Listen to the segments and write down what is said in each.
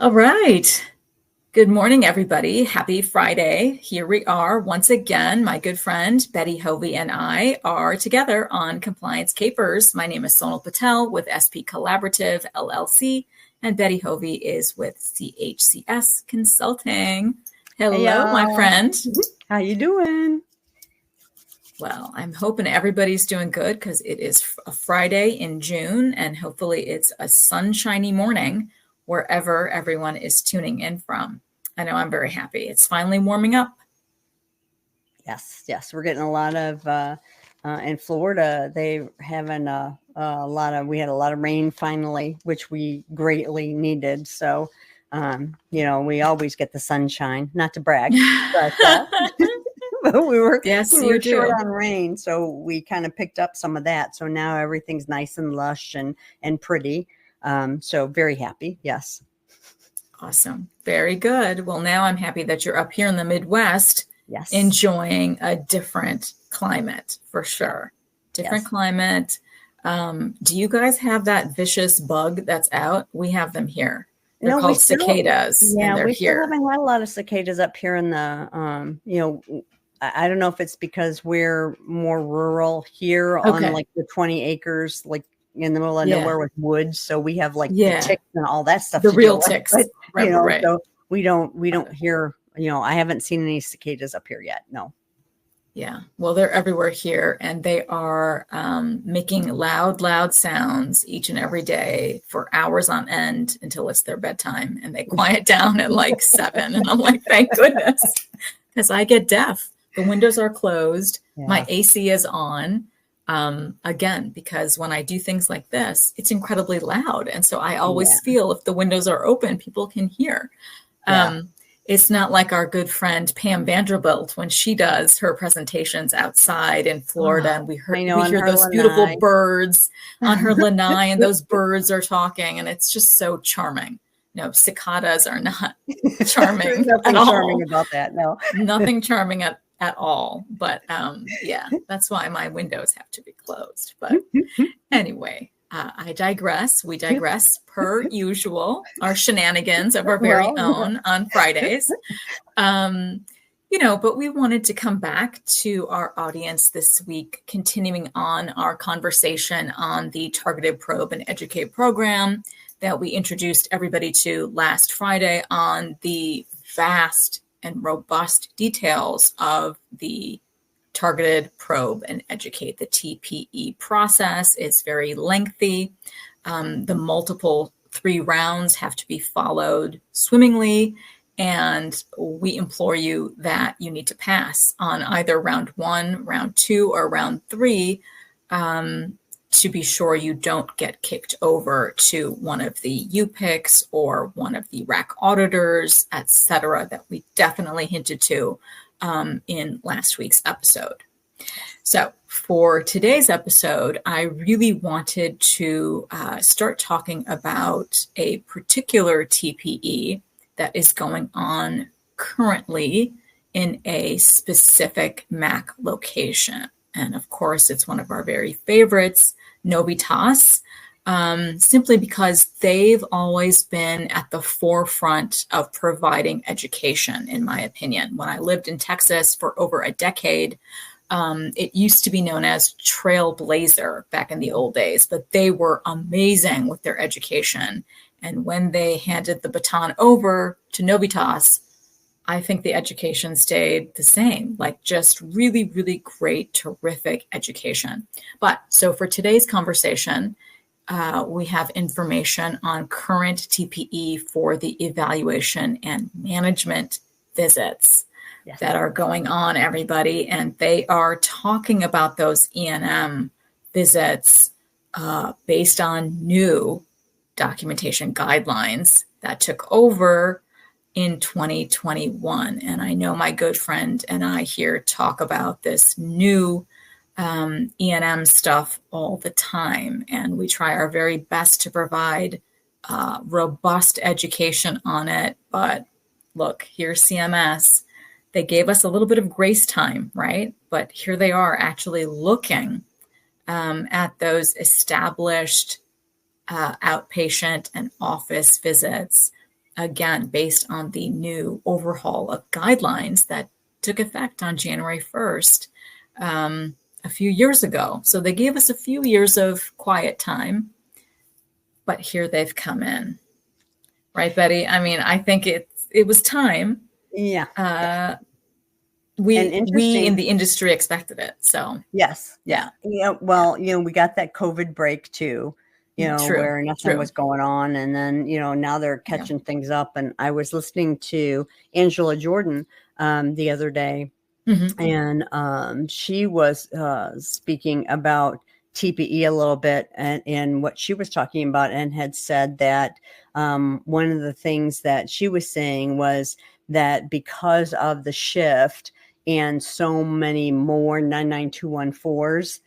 All right. Good morning, everybody. Happy Friday. Here we are once again. My good friend Betty Hovey and I are together on Compliance Capers. My name is Sonal Patel with SP Collaborative LLC, and Betty Hovey is with CHCS Consulting. Hello, Hey, my friend. how you doing? Well, I'm hoping everybody's doing good because it is a Friday in June, and hopefully it's a sunshiny morning wherever everyone is tuning in from. I know I'm very happy. It's finally warming up. Yes. We're getting a lot of, in Florida, they having we had a lot of rain finally, which we greatly needed. So, we always get the sunshine, not to brag, but we were short on rain. So we kind of picked up some of that. So now everything's nice and lush and pretty. So very happy. Yes. Awesome. Very good. Well, now I'm happy that you're up here in the Midwest, yes, enjoying a different climate for sure. Different climate. Do you guys have that vicious bug that's out? We have them here. They're called cicadas. Yeah, and they're we here. still having a lot of cicadas up here in the, I don't know if it's because we're more rural here on like the 20 acres, like in the middle of nowhere with woods. So we have like the ticks and all that stuff. The real ticks. Right. So we don't hear, I haven't seen any cicadas up here yet. No. Yeah. Well, they're everywhere here, and they are making loud sounds each and every day for hours on end until it's their bedtime, and they quiet down at like 7. And I'm like, thank goodness, because I get deaf. The windows are closed. Yeah. My AC is on. Again, because when I do things like this, it's incredibly loud. And so I always feel if the windows are open, people can hear. It's not like our good friend Pam Vanderbilt when she does her presentations outside in Florida, and we hear those beautiful birds on her lanai, and those birds are talking, and it's just so charming. No, cicadas are not charming. Nothing charming about that. No, nothing charming at all. But that's why my windows have to be closed. But anyway. I digress. We digress per usual, our shenanigans of our very own on Fridays. But we wanted to come back to our audience this week, continuing on our conversation on the Targeted Probe and Educate program that we introduced everybody to last Friday on the vast and robust details of the Targeted Probe and Educate. The TPE process is very lengthy. The multiple 3 rounds have to be followed swimmingly, and we implore you that you need to pass on either round 1, round 2, or round 3 to be sure you don't get kicked over to one of the UPICs or one of the RAC auditors, etc., that we definitely hinted to in last week's episode. So for today's episode, I really wanted to start talking about a particular TPE that is going on currently in a specific MAC location. And of course, it's one of our very favorites, Novitas, simply because they've always been at the forefront of providing education, in my opinion. When I lived in Texas for over a decade, it used to be known as Trailblazer back in the old days, but they were amazing with their education. And when they handed the baton over to Novitas, I think the education stayed the same, like just really, really great, terrific education. But so for today's conversation, we have information on current TPE for the evaluation and management visits that are going on, everybody. And they are talking about those E&M visits based on new documentation guidelines that took over in 2021. And I know my good friend and I here talk about this new E&M stuff all the time, and we try our very best to provide robust education on it. But look, here's CMS. They gave us a little bit of grace time, right? But here they are actually looking at those established outpatient and office visits again, based on the new overhaul of guidelines that took effect on January 1st a few years ago. So they gave us a few years of quiet time, but here they've come in. Right, Betty? I mean, I think it was time. Yeah. We in the industry expected it. So yes. Yeah. Well, we got that COVID break too, where nothing was going on. And then, now they're catching things up. And I was listening to Angela Jordan the other day, and she was speaking about TPE a little bit and what she was talking about, and had said that one of the things that she was saying was that because of the shift and so many more 99214s,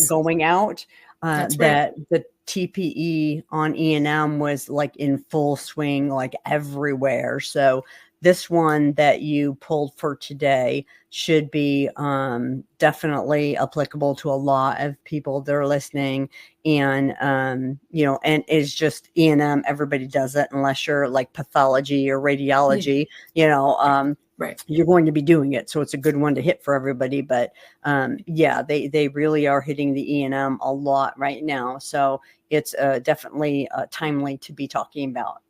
going out, that the TPE on E&M was like in full swing, like everywhere. So this one that you pulled for today should be definitely applicable to a lot of people that are listening. And, and it's just E&M, everybody does it unless you're like pathology or radiology, right. You're going to be doing it. So it's a good one to hit for everybody. But they really are hitting the E&M a lot right now. So it's definitely timely to be talking about.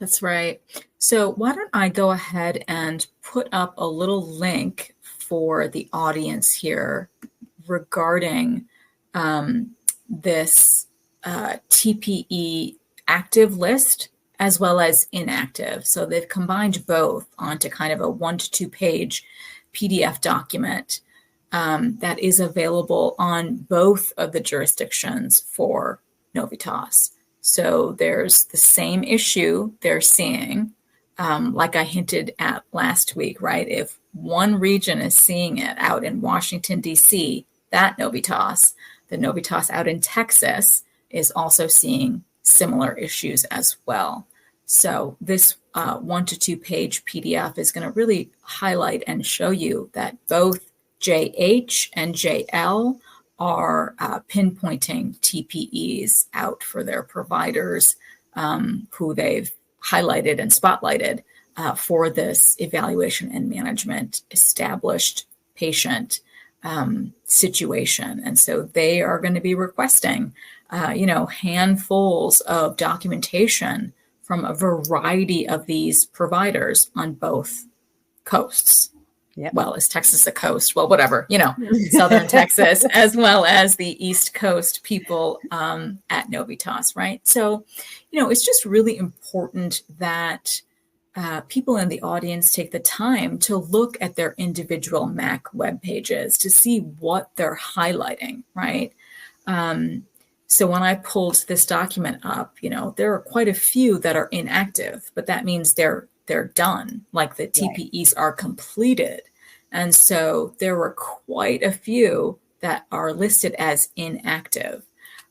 That's right. So why don't I go ahead and put up a little link for the audience here regarding this TPE active list as well as inactive. So they've combined both onto kind of a 1 to 2 page PDF document that is available on both of the jurisdictions for Novitas. So there's the same issue they're seeing, like I hinted at last week, right? If one region is seeing it out in Washington, D.C., that Novitas, the Novitas out in Texas is also seeing similar issues as well. So this 1 to 2 page PDF is going to really highlight and show you that both JH and JL are pinpointing TPEs out for their providers who they've highlighted and spotlighted for this evaluation and management established patient situation. And so they are going to be requesting, handfuls of documentation from a variety of these providers on both coasts. Yep. Well, is Texas a coast? Well, whatever, Southern Texas, as well as the East Coast people at Novitas, right? So, it's just really important that people in the audience take the time to look at their individual MAC web pages to see what they're highlighting, right? So when I pulled this document up, there are quite a few that are inactive, but that means they're done, like the TPEs are completed. And so there were quite a few that are listed as inactive.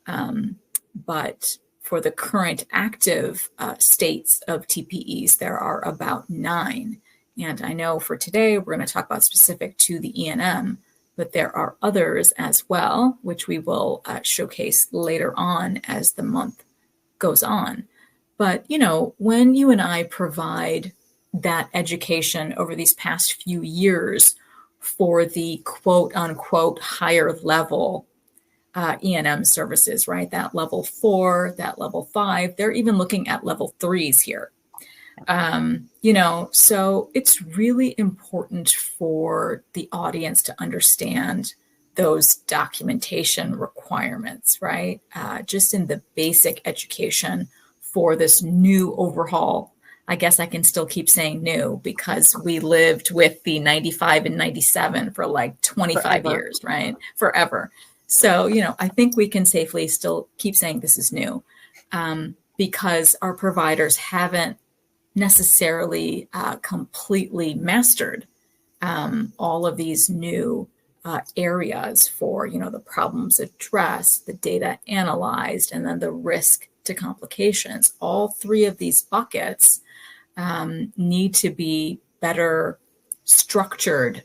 But for the current active states of TPEs, there are about 9. And I know for today, we're going to talk about specific to the E&M, but there are others as well, which we will showcase later on as the month goes on. But, when you and I provide that education over these past few years for the quote unquote higher level E&M services, right? That level 4, that level 5, they're even looking at level 3s here. So it's really important for the audience to understand those documentation requirements, right? Just in the basic education for this new overhaul. I guess I can still keep saying new because we lived with the 95 and 97 for like 25 years, right? Forever. So, I think we can safely still keep saying this is new because our providers haven't necessarily completely mastered all of these new areas for, the problems addressed, the data analyzed, and then the risk to complications. All 3 of these buckets need to be better structured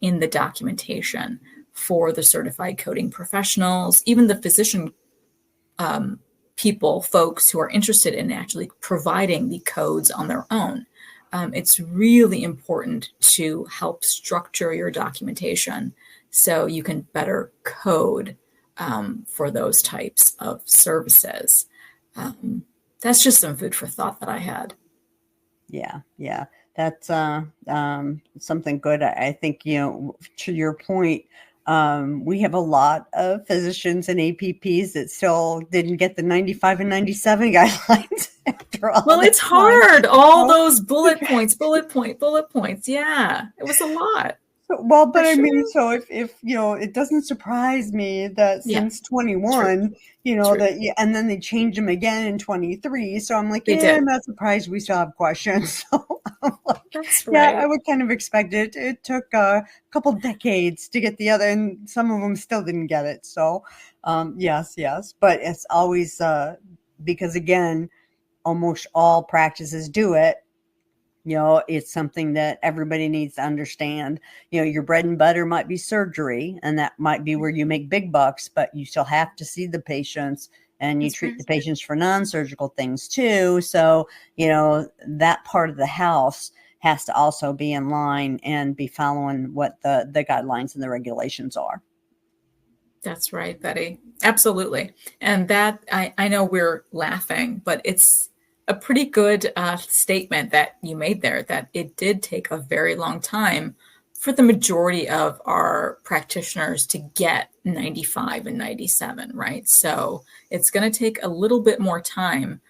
in the documentation for the certified coding professionals, even the physician folks who are interested in actually providing the codes on their own. It's really important to help structure your documentation so you can better code for those types of services. That's just some food for thought that I had. Yeah. That's something good. I think, to your point, we have a lot of physicians and APPs that still didn't get the 95 and 97 guidelines after all. Well, it's hard. All those bullet points. Yeah, it was a lot. Well, but I mean, so if it doesn't surprise me that since 21, that, and then they changed them again in 23. So I'm like, I'm not surprised we still have questions. So I'm like, that's right. I would kind of expect it. It took a couple decades to get the other, and some of them still didn't get it. So, yes. But it's always, because again, almost all practices do it. It's something that everybody needs to understand. Your bread and butter might be surgery, and that might be where you make big bucks, but you still have to see the patients, and you treat the patients for non-surgical things too. So, that part of the house has to also be in line and be following what the guidelines and the regulations are. That's right, Betty. Absolutely. And that, I know we're laughing, but it's a pretty good statement that you made there, that it did take a very long time for the majority of our practitioners to get 95 and 97, right? So it's going to take a little bit more time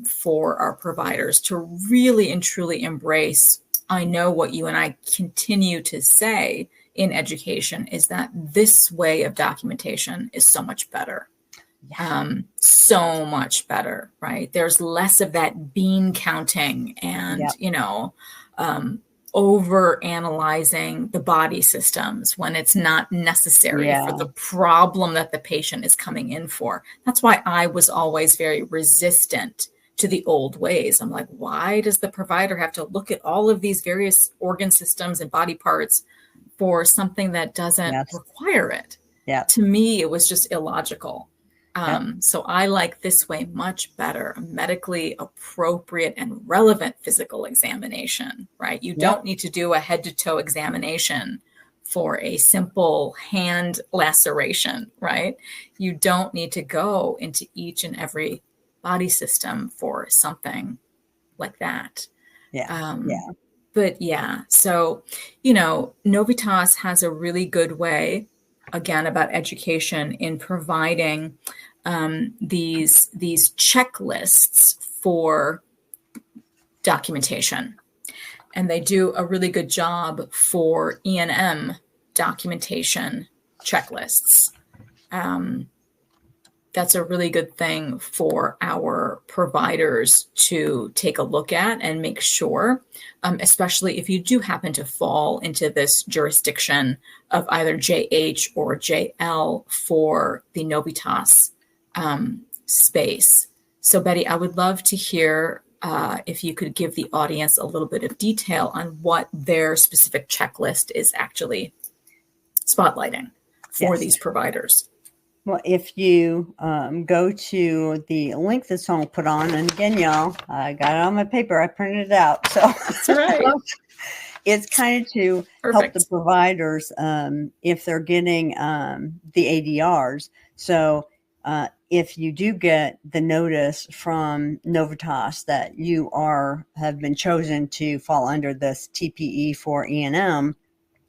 for our providers to really and truly embrace. I know what you and I continue to say in education is that this way of documentation is so much better. So much better, right? There's less of that bean counting and, over analyzing the body systems when it's not necessary for the problem that the patient is coming in for. That's why I was always very resistant to the old ways. I'm like, why does the provider have to look at all of these various organ systems and body parts for something that doesn't require it? To me, it was just illogical. So I like this way much better, a medically appropriate and relevant physical examination, right? You don't need to do a head to toe examination for a simple hand laceration, right? You don't need to go into each and every body system for something like that. But so, Novitas has a really good way, again, about education in providing these checklists for documentation. And they do a really good job for E&M documentation checklists. That's a really good thing for our providers to take a look at and make sure, especially if you do happen to fall into this jurisdiction of either JH or JL for the Novitas space. So Betty, I would love to hear if you could give the audience a little bit of detail on what their specific checklist is actually spotlighting for these providers. Well, if you go to the link that Sonal put on, and again, y'all, I got it on my paper. I printed it out. So that's right. It's kind of to help the providers if they're getting the ADRs. So if you do get the notice from Novitas that you have been chosen to fall under this TPE for E&M,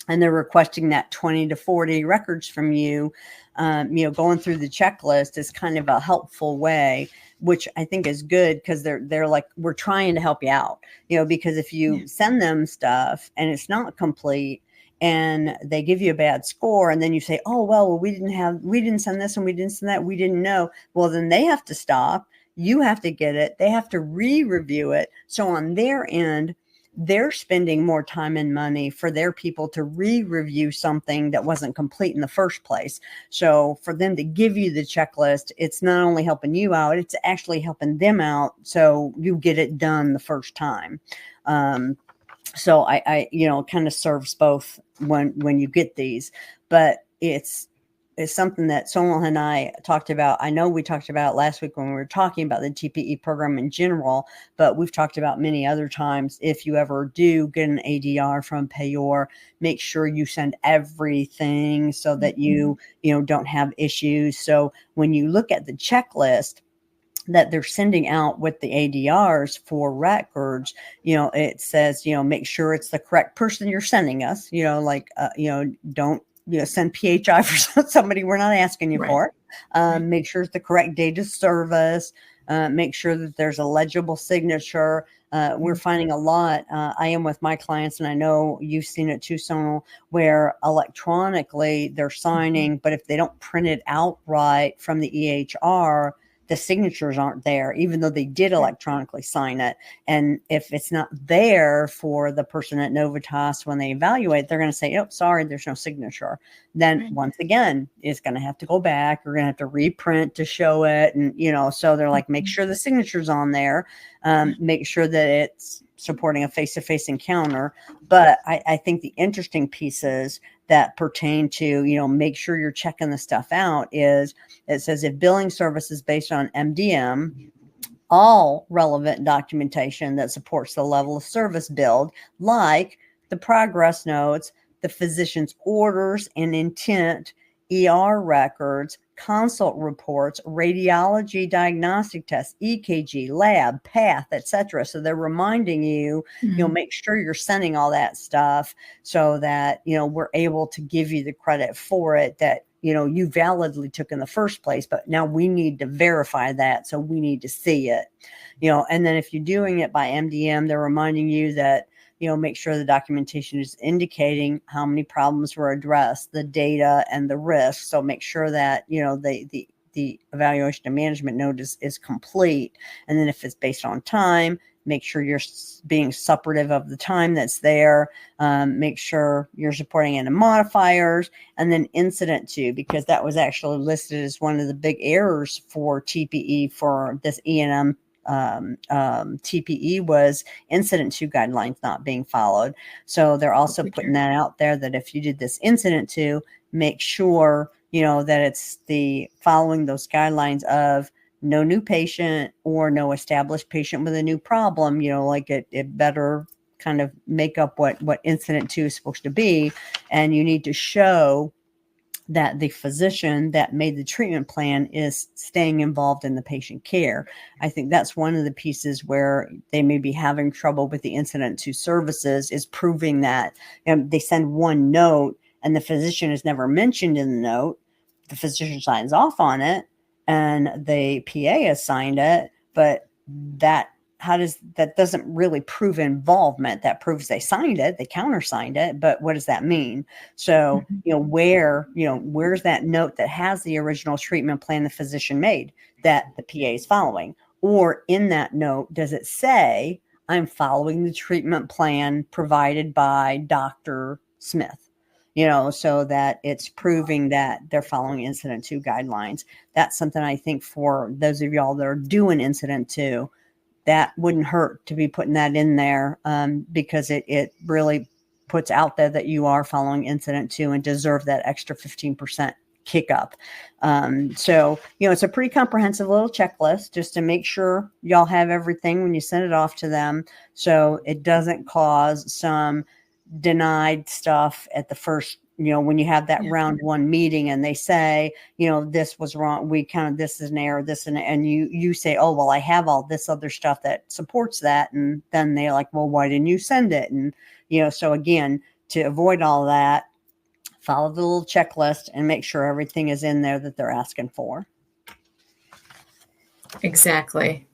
and they're requesting that 20 to 40 records from you, going through the checklist is kind of a helpful way, which I think is good because they're like, we're trying to help you out, because if you send them stuff and it's not complete and they give you a bad score and then you say, oh, well, we didn't send this and we didn't send that, we didn't know. Well, then they have to stop. You have to get it. They have to re-review it. So on their end, they're spending more time and money for their people to re-review something that wasn't complete in the first place. So for them to give you the checklist, it's not only helping you out, it's actually helping them out. So you get it done the first time. So I kind of serves both when you get these, but it's is something that Sonal and I talked about. I know we talked about last week when we were talking about the TPE program in general, but we've talked about many other times. If you ever do get an ADR from payor, make sure you send everything so that you don't have issues. So when you look at the checklist that they're sending out with the ADRs for records, it says, make sure it's the correct person you're sending us, don't send PHI for somebody we're not asking you for. Make sure it's the correct date of service. Make sure that there's a legible signature. We're finding a lot. I am with my clients, and I know you've seen it too, Sonal, where electronically they're signing, but if they don't print it out right from the EHR, the signatures aren't there, even though they did electronically sign it. And if it's not there for the person at Novitas when they evaluate, they're going to say, oh, sorry, there's no signature. Then once again, it's going to have to go back. We're going to have to reprint to show it. And, so they're like, make sure the signature's on there. Make sure that it's supporting a face-to-face encounter. But I think the interesting pieces that pertain to, make sure you're checking the stuff out is it says if billing service is based on MDM, all relevant documentation that supports the level of service billed, like the progress notes, the physician's orders and intent, ER records, consult reports, radiology diagnostic tests, EKG, lab, path, etc. So they're reminding you, make sure you're sending all that stuff so that, we're able to give you the credit for it that, you validly took in the first place, but now we need to verify that. So we need to see it, and then if you're doing it by MDM, they're reminding you that, make sure the documentation is indicating how many problems were addressed, the data and the risk. So make sure that, the evaluation and management note is complete. And then if it's based on time, make sure you're being suppurative of the time that's there. Make sure you're supporting any modifiers, and then incident to, because that was actually listed as one of the big errors for TPE for this E&M TPE was incident to guidelines not being followed. So they're also putting that out there that if you did this incident to, make sure, that it's the following those guidelines of no new patient or no established patient with a new problem, like it better kind of make up what incident to is supposed to be. And you need to show that the physician that made the treatment plan is staying involved in the patient care. I think that's one of the pieces where they may be having trouble with the incident to services is proving that they send one note and the physician is never mentioned in the note. The physician signs off on it and the PA has signed it, but that doesn't really prove involvement. That proves they signed it, they countersigned it, but what does that mean? So, where's that note that has the original treatment plan the physician made that the PA is following? Or in that note, does it say, I'm following the treatment plan provided by Dr. Smith? So that it's proving that they're following incident to guidelines. That's something I think for those of y'all that are doing incident to, that wouldn't hurt to be putting that in there because it really puts out there that you are following incident to and deserve that extra 15% kick up. So, it's a pretty comprehensive little checklist just to make sure y'all have everything when you send it off to them. So it doesn't cause some denied stuff at the first, when you have that round one meeting and they say, this was wrong. We counted this as an error, and you say, oh, well, I have all this other stuff that supports that. And then they're like, well, why didn't you send it? And, so again, to avoid all that, follow the little checklist and make sure everything is in there that they're asking for. Exactly.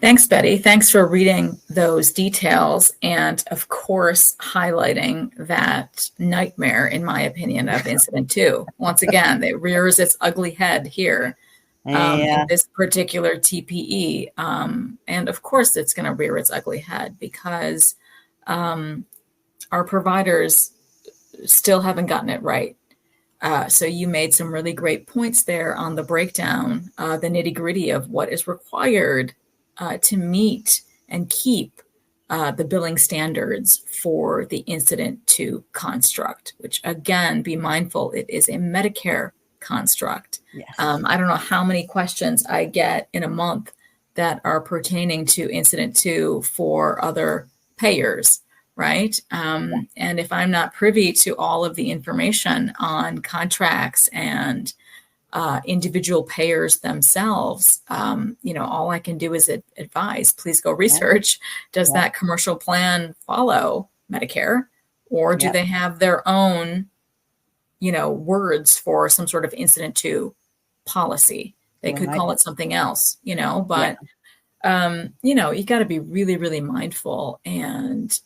Thanks, Betty. Thanks for reading those details and, of course, highlighting that nightmare, in my opinion, of incident 2. Once again, it rears its ugly head here in this particular TPE. And, of course, it's going to rear its ugly head because our providers still haven't gotten it right. So you made some really great points there on the breakdown, the nitty-gritty of what is required to meet and keep the billing standards for the incident to construct, which again, be mindful, it is a Medicare construct. Yes. I don't know how many questions I get in a month that are pertaining to Incident 2 for other payers, right? And if I'm not privy to all of the information on contracts and individual payers themselves, all I can do is advise, please go research. Does that commercial plan follow Medicare, or do they have their own, words for some sort of Incident 2 policy? They could call it something else, but you got to be really, really mindful and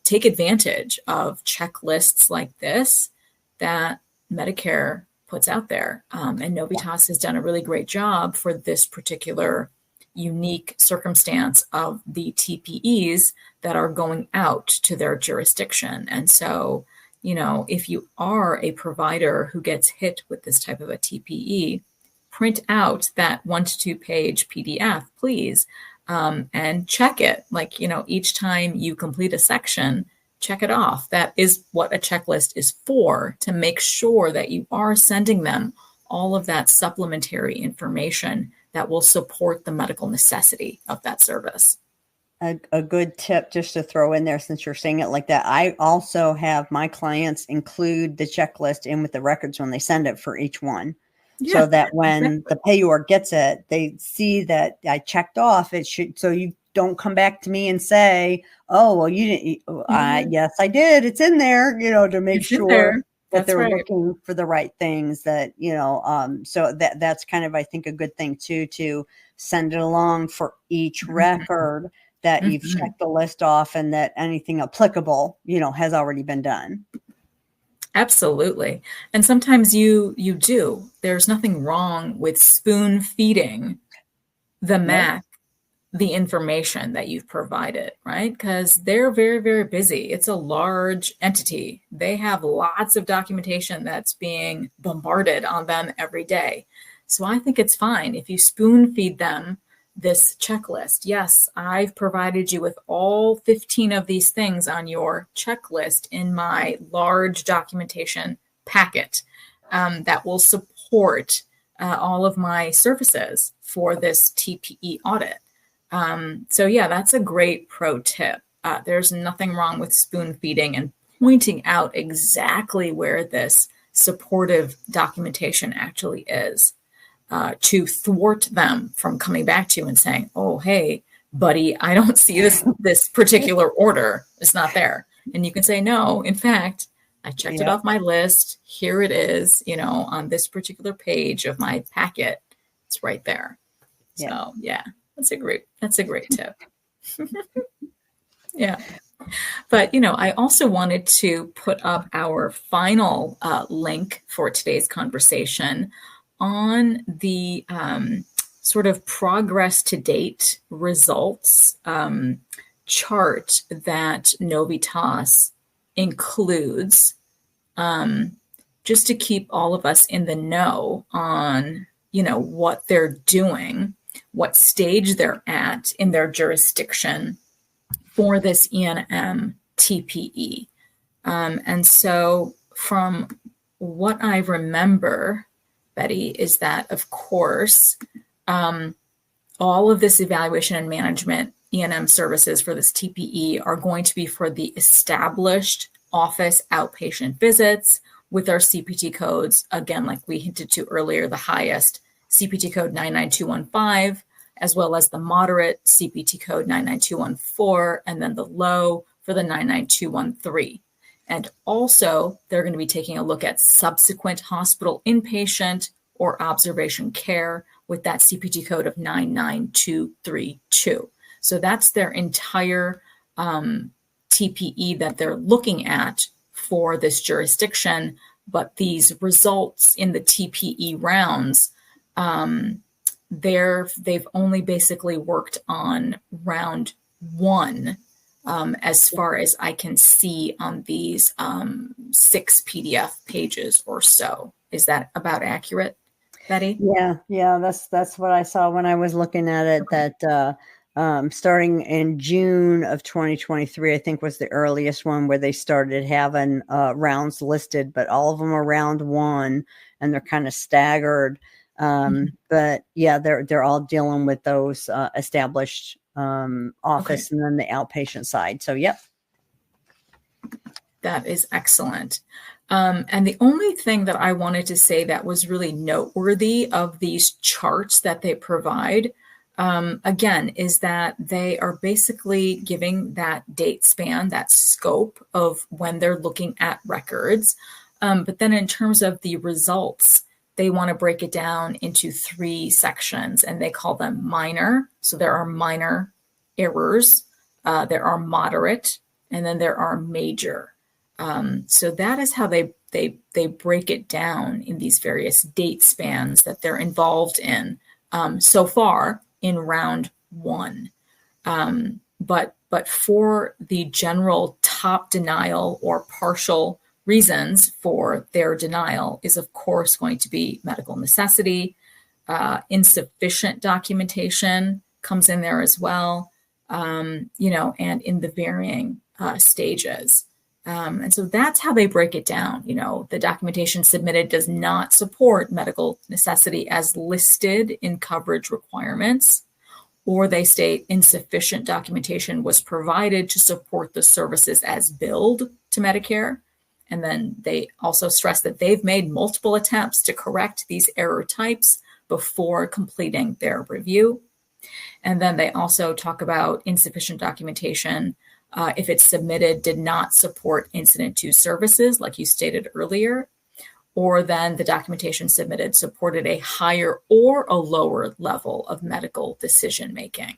take advantage of checklists like this that Medicare puts out there. And Novitas has done a really great job for this particular unique circumstance of the TPEs that are going out to their jurisdiction. And so, if you are a provider who gets hit with this type of a TPE, print out that 1 to 2 page PDF, please, and check it. Like, each time you complete a section, check it off. That is what a checklist is for, to make sure that you are sending them all of that supplementary information that will support the medical necessity of that service. A good tip just to throw in there, since you're saying it like that, I also have my clients include the checklist in with the records when they send it for each one. So that when the payor gets it, they see that I checked off. It should, so you don't come back to me and say, "Oh, well, you didn't." Yes, I did. It's in there, to make sure that they're looking for the right things. That so that's kind of, I think, a good thing too, to send it along for each record that you've checked the list off, and that anything applicable, has already been done. Absolutely. And sometimes you do. There's nothing wrong with spoon feeding the MAC the information that you've provided, right? Because they're very, very busy. It's a large entity. They have lots of documentation that's being bombarded on them every day. So I think it's fine if you spoon feed them this checklist. Yes, I've provided you with all 15 of these things on your checklist in my large documentation packet that will support all of my services for this TPE audit. So that's a great pro tip. There's nothing wrong with spoon feeding and pointing out exactly where this supportive documentation actually is. To thwart them from coming back to you and saying, "Oh, hey, buddy, I don't see this particular order. It's not there." And you can say, "No, in fact, I checked it off my list. Here it is, on this particular page of my packet. It's right there." So that's a great tip. Yeah. But, I also wanted to put up our final link for today's conversation on the sort of progress to date results chart that Novitas includes, just to keep all of us in the know on, what they're doing, what stage they're at in their jurisdiction for this E&M TPE. And so from what I remember, Betty, is that, of course, all of this evaluation and management E&M services for this TPE are going to be for the established office outpatient visits with our CPT codes. Again, like we hinted to earlier, the highest CPT code 99215, as well as the moderate CPT code 99214, and then the low for the 99213. And also, they're going to be taking a look at subsequent hospital inpatient or observation care with that CPT code of 99232. So that's their entire TPE that they're looking at for this jurisdiction. But these results in the TPE rounds, they've only basically worked on round 1. As far as I can see on these 6 PDF pages or so. Is that about accurate, Betty? Yeah, that's what I saw when I was looking at it. That starting in June of 2023, I think was the earliest one where they started having rounds listed, but all of them are round one and they're kind of staggered. But yeah, they're all dealing with those established office and then the outpatient side. So, yep. That is excellent. And the only thing that I wanted to say that was really noteworthy of these charts that they provide, again, is that they are basically giving that date span, that scope of when they're looking at records. But then in terms of the results, they want to break it down into 3 sections, and they call them minor. So there are minor errors, there are moderate, and then there are major. So that is how they break it down in these various date spans that they're involved in so far in round 1. But for the general top denial or partial reasons for their denial is, of course, going to be medical necessity, insufficient documentation comes in there as well, and in the varying stages. And so that's how they break it down. The documentation submitted does not support medical necessity as listed in coverage requirements, or they state insufficient documentation was provided to support the services as billed to Medicare. And then they also stress that they've made multiple attempts to correct these error types before completing their review. And then they also talk about insufficient documentation if it's submitted did not support incident to services, like you stated earlier, or then the documentation submitted supported a higher or a lower level of medical decision making.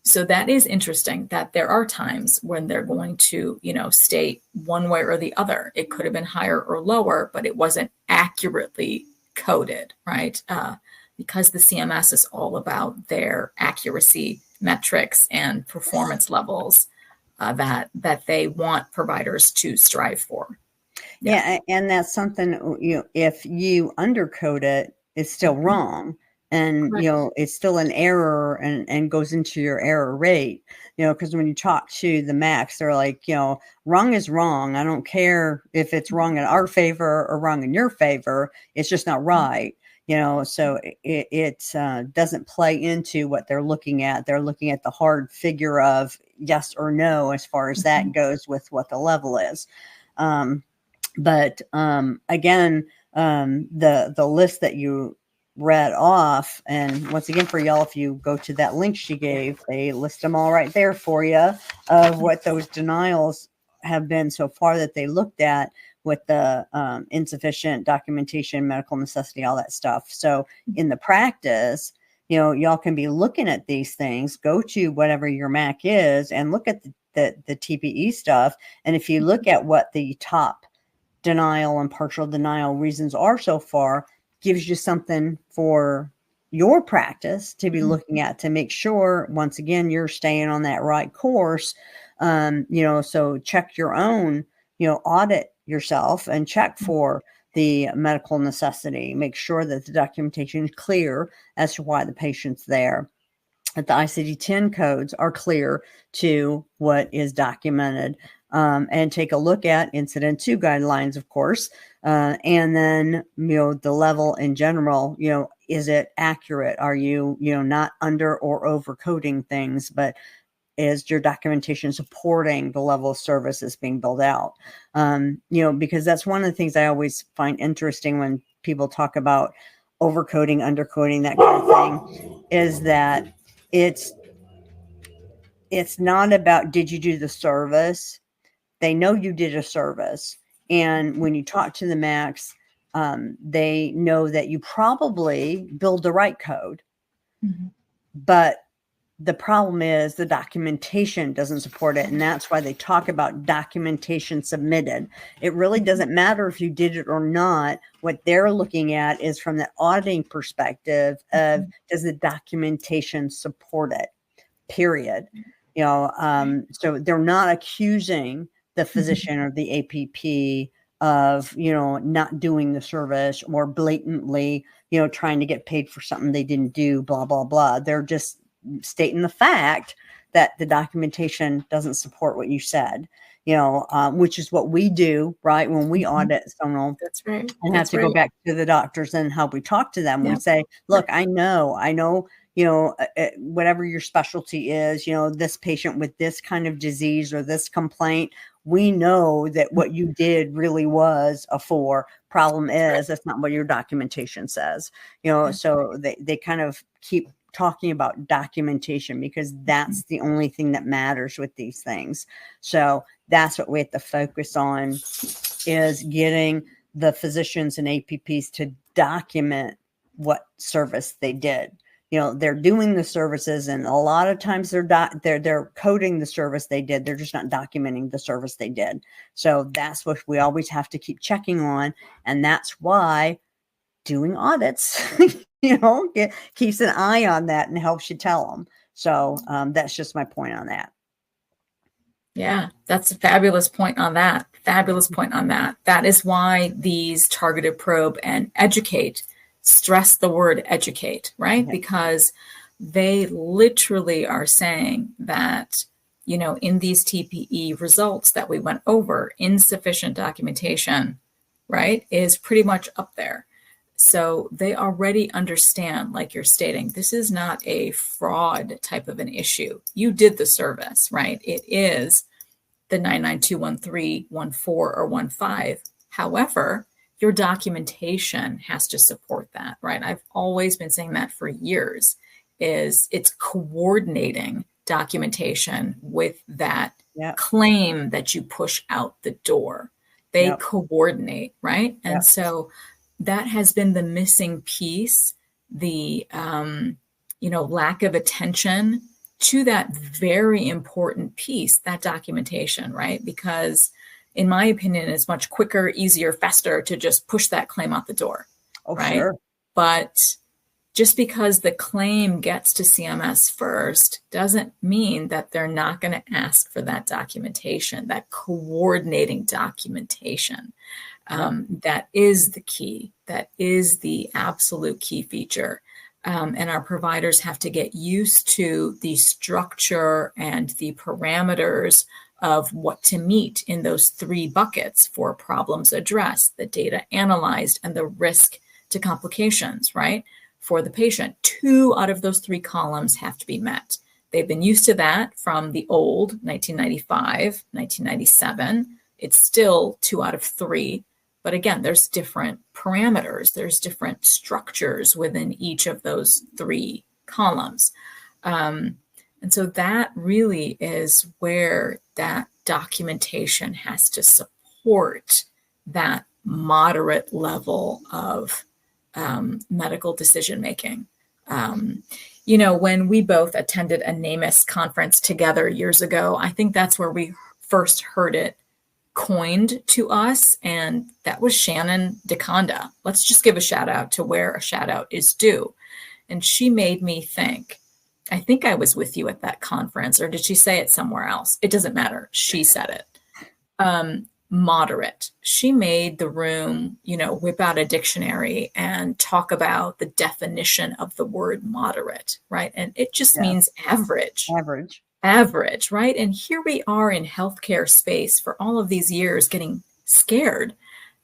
So that is interesting that there are times when they're going to, state one way or the other. It could have been higher or lower, but it wasn't accurately coded, right? Because the CMS is all about their accuracy metrics and performance levels that they want providers to strive for. Yeah, and that's something, if you undercode it, it's still wrong. And, it's still an error and goes into your error rate, because when you talk to the MACs, they're like, wrong is wrong. I don't care if it's wrong in our favor or wrong in your favor. It's just not right. So it doesn't play into what they're looking at. They're looking at the hard figure of yes or no, as far as that goes with what the level is. But again, the list that you read off, and once again for y'all, if you go to that link she gave, they list them all right there for you of what those denials have been so far that they looked at with the insufficient documentation, medical necessity, all that stuff. So in the practice, y'all can be looking at these things, go to whatever your MAC is and look at the TPE stuff. And if you look at what the top denial and partial denial reasons are so far, gives you something for your practice to be looking at to make sure, once again, you're staying on that right course. So check your own, audit yourself and check for the medical necessity. Make sure that the documentation is clear as to why the patient's there, that the ICD-10 codes are clear to what is documented, and take a look at incident to guidelines, of course, and then, the level in general, is it accurate? Are you, not under or over coding things, but is your documentation supporting the level of service that's being built out? Because that's one of the things I always find interesting when people talk about overcoding, undercoding, that kind of thing, is that it's not about did you do the service. They know you did a service. And when you talk to the MACs, they know that you probably build the right code. But the problem is the documentation doesn't support it. And that's why they talk about documentation submitted. It really doesn't matter if you did it or not. What they're looking at is from the auditing perspective of does the documentation support it, period. So they're not accusing the physician or the APP of, not doing the service or blatantly, trying to get paid for something they didn't do, blah, blah, blah. They're just stating the fact that the documentation doesn't support what you said, which is what we do, right? When we audit someone. That's right. And have to go back to the doctors and how we talk to them. Yep. We say, look, I know, whatever your specialty is, this patient with this kind of disease or this complaint, we know that what you did really was a 4. Problem is, that's not what your documentation says, so they kind of keep talking about documentation because that's the only thing that matters with these things. So that's what we have to focus on, is getting the physicians and APPs to document what service they did. They're doing the services, and a lot of times they're coding the service they did. They're just not documenting the service they did. So that's what we always have to keep checking on, and that's why doing audits, keeps an eye on that and helps you tell them. So that's just my point on that. Yeah, that's a fabulous point on that. That is why these targeted probe and educate stress the word educate, right? Okay. Because they literally are saying that, in these TPE results that we went over, insufficient documentation, right, is pretty much up there. So they already understand, like you're stating, this is not a fraud type of an issue. You did the service, right? It is the 99213, 14, or 15. However, your documentation has to support that, right? I've always been saying that for years, is it's coordinating documentation with that claim that you push out the door. They coordinate, right? And so that has been the missing piece, the lack of attention to that very important piece, that documentation, right? Because in my opinion, it's much quicker, easier, faster to just push that claim out the door, right? Sure. But just because the claim gets to CMS first doesn't mean that they're not going to ask for that documentation, that coordinating documentation. That is the key. That is the absolute key feature. And our providers have to get used to the structure and the parameters of what to meet in those 3 buckets for problems addressed, the data analyzed, and the risk to complications, right? For the patient, 2 out of those 3 columns have to be met. They've been used to that from the old 1995, 1997. It's still 2 out of 3. But again, there's different parameters. There's different structures within each of those 3 columns. And so that really is where that documentation has to support that moderate level of medical decision-making. When we both attended a NAMUS conference together years ago, I think that's where we first heard it coined to us, and that was Shannon DeConda. Let's just give a shout out to where a shout out is due. And she made me think, I think I was with you at that conference, or did she say it somewhere else? It doesn't matter. She said it. Moderate. She made the room, whip out a dictionary and talk about the definition of the word moderate, right? And it just means average. Average, right? And here we are in healthcare space for all of these years getting scared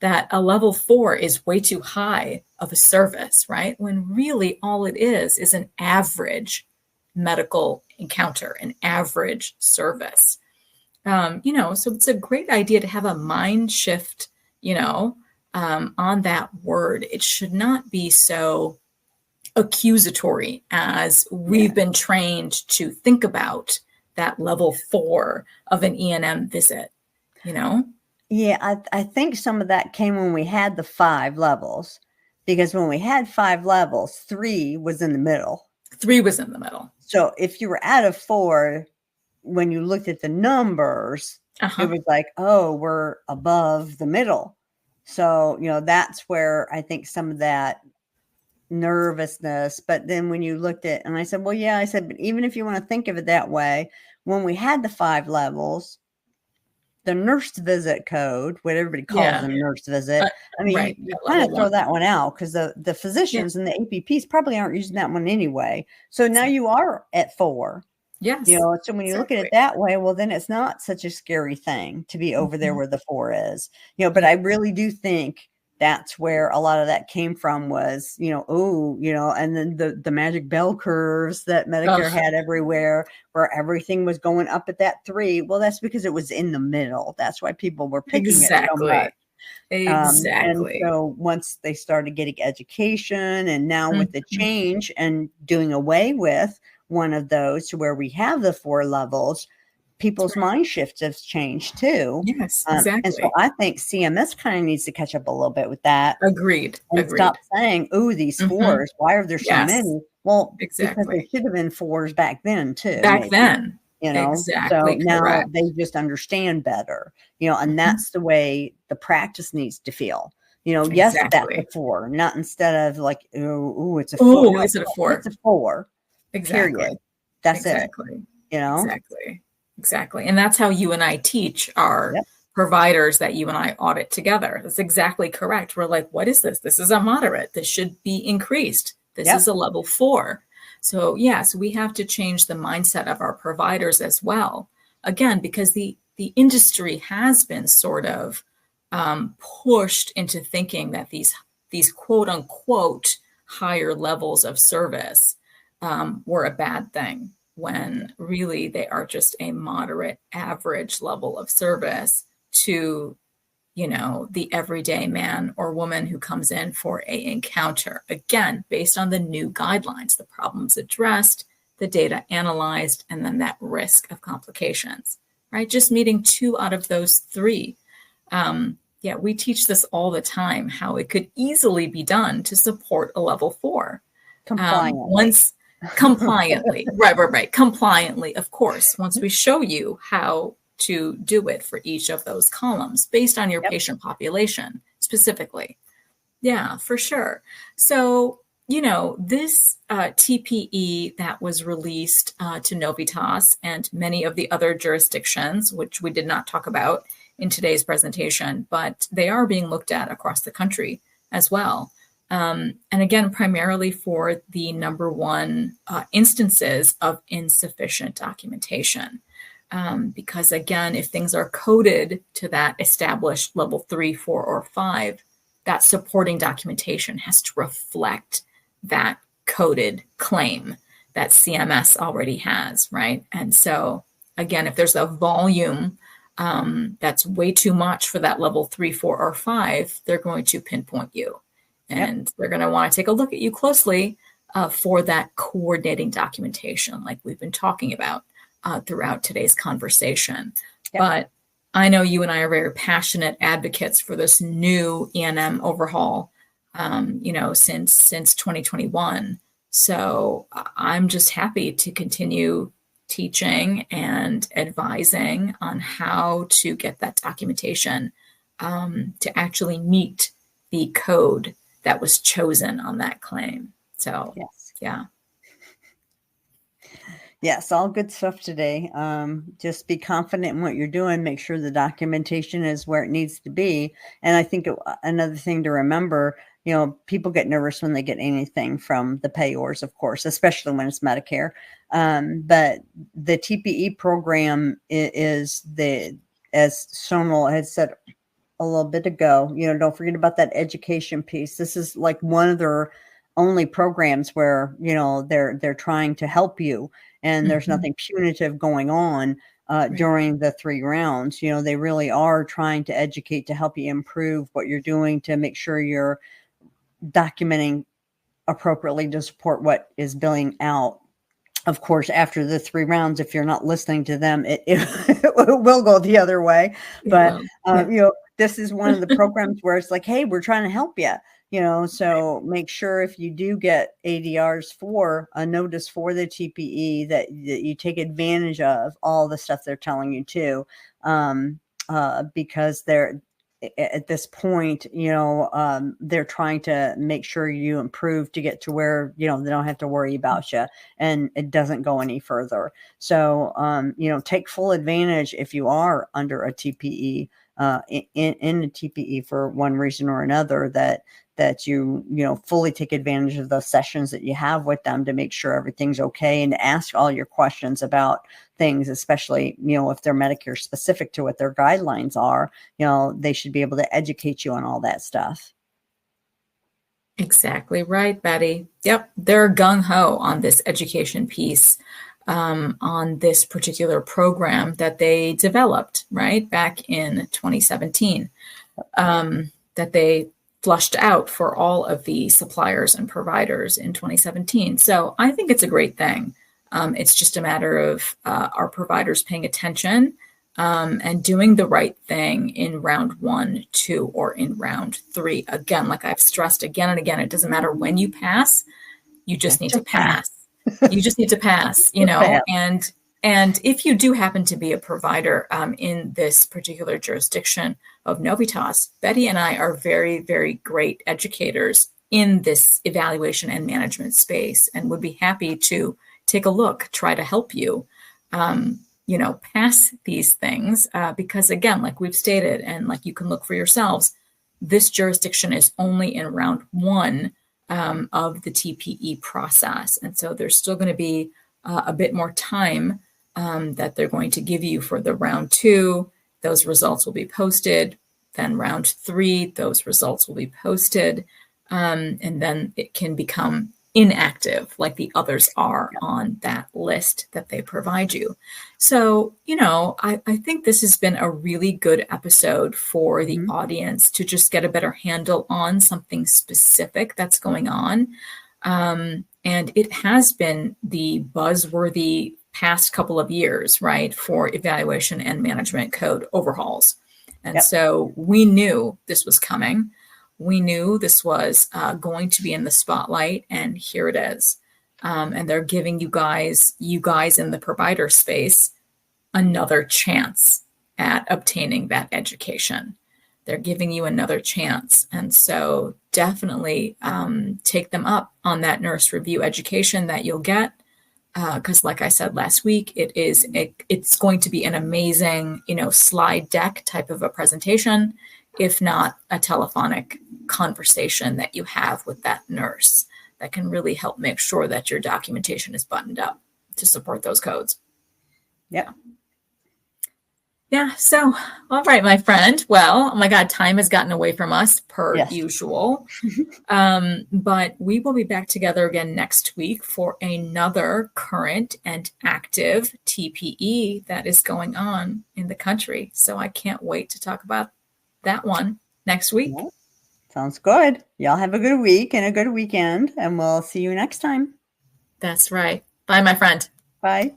that a level 4 is way too high of a service, right? When really all it is an average medical encounter, an average service. So it's a great idea to have a mind shift, on that word. It should not be so accusatory as we've been trained to think about that level 4 of an E&M visit, Yeah, I think some of that came when we had the 5 levels, because when we had 5 levels, 3 was in the middle. 3 was in the middle. So if you were at a 4, when you looked at the numbers, it was like, oh, we're above the middle. So, that's where I think some of that nervousness. But then when you looked at, and I said, well, yeah, I said, but even if you want to think of it that way, when we had the 5 levels, the nurse visit code, what everybody calls a nurse visit. I mean, right. you kind of throw that one out because the physicians and the APPs probably aren't using that one anyway. So now you are at 4. Yes. So when you look at it that way, well, then it's not such a scary thing to be over there where the 4 is, but I really do think that's where a lot of that came from was, and then the magic bell curves that Medicare had everywhere where everything was going up at that 3. Well, that's because it was in the middle. That's why people were picking it so much. Exactly. And so once they started getting education and now with the change and doing away with one of those to where we have the 4 levels, people's mind shifts have changed too. Yes, exactly. And so I think CMS kind of needs to catch up a little bit with that. Agreed. And stop saying, "Oh, these 4s. Why are there so many?" Well, because there should have been 4s back then too. Then, So now they just understand better. And that's the way the practice needs to feel. Yes, that's a 4, not instead of like, "Oh, it's a 4." No, is it a 4? It's a 4. Exactly. Period. That's it. Exactly. And that's how you and I teach our providers that you and I audit together. That's exactly correct. We're like, what is this? This is a moderate. This should be increased. This is a level 4. So yes, we have to change the mindset of our providers as well. Again, because the industry has been sort of pushed into thinking that these quote unquote higher levels of service were a bad thing, when really they are just a moderate average level of service to, the everyday man or woman who comes in for a encounter. Again, based on the new guidelines, the problems addressed, the data analyzed, and then that risk of complications, right? Just meeting 2 out of those 3. We teach this all the time, how it could easily be done to support a level 4. Compliantly. Right. Compliantly, of course, once we show you how to do it for each of those columns based on your patient population specifically. Yeah, for sure. So, this TPE that was released to Novitas and many of the other jurisdictions, which we did not talk about in today's presentation, but they are being looked at across the country as well. And again, primarily for the number 1 instances of insufficient documentation. Because again, if things are coded to that established level 3, 4, or 5, that supporting documentation has to reflect that coded claim that CMS already has, right? And so again, if there's a volume that's way too much for that level 3, 4, or 5, they're going to pinpoint you. And they're going to want to take a look at you closely for that coordinating documentation, like we've been talking about throughout today's conversation. But I know you and I are very passionate advocates for this new E&M overhaul, since 2021. So I'm just happy to continue teaching and advising on how to get that documentation to actually meet the code that was chosen on that claim. So, Yes, all good stuff today. Just be confident in what you're doing. Make sure the documentation is where it needs to be. And I think another thing to remember, people get nervous when they get anything from the payors, of course, especially when it's Medicare. But the TPE program is as Sonal had said a little bit ago, don't forget about that education piece. This is like one of their only programs where, they're trying to help you, and there's nothing punitive going on during the 3 rounds. They really are trying to educate to help you improve what you're doing to make sure you're documenting appropriately to support what is billing out. Of course, after the 3 rounds, if you're not listening to them, it will go the other way. But, this is one of the programs where it's like, hey, we're trying to help you, so make sure if you do get ADRs for a notice for the TPE that you take advantage of all the stuff they're telling you to, because at this point, they're trying to make sure you improve to get to where, they don't have to worry about you and it doesn't go any further. So, take full advantage if you are under a TPE, in a TPE for one reason or another, that you fully take advantage of those sessions that you have with them to make sure everything's okay and ask all your questions about things, especially, if they're Medicare specific to what their guidelines are, they should be able to educate you on all that stuff. Exactly right, Betty. Yep. They're gung-ho on this education piece, on this particular program that they developed, right, back in 2017, that they flushed out for all of the suppliers and providers in 2017. So I think it's a great thing. It's just a matter of our providers paying attention and doing the right thing in round 1, 2, or in round 3. Again, like I've stressed again and again, it doesn't matter when you pass, you just need to pass. You just need to pass, and if you do happen to be a provider in this particular jurisdiction of Novitas, Betty and I are very, very great educators in this evaluation and management space and would be happy to take a look, try to help you, pass these things. Because again, like we've stated, and like you can look for yourselves, this jurisdiction is only in round 1 of the TPE process. And so there's still going to be a bit more time that they're going to give you for the round 2. Those results will be posted. Then round 3, those results will be posted. And then it can become inactive like the others are on that list that they provide you. So, I think this has been a really good episode for the audience to just get a better handle on something specific that's going on. And it has been the buzzworthy past couple of years, right, for evaluation and management code overhauls. And so we knew this was coming. We knew this was going to be in the spotlight, and here it is. And they're giving you guys in the provider space, another chance at obtaining that education. They're giving you another chance. And so definitely take them up on that nurse review education that you'll get. Because like I said last week, it's going to be an amazing, slide deck type of a presentation, if not a telephonic conversation that you have with that nurse that can really help make sure that your documentation is buttoned up to support those codes. Yeah. So, all right, my friend. Well, oh my God, time has gotten away from us per usual. But we will be back together again next week for another current and active TPE that is going on in the country. So I can't wait to talk about that one next week. Yeah. Sounds good. Y'all have a good week and a good weekend, and we'll see you next time. That's right. Bye, my friend. Bye.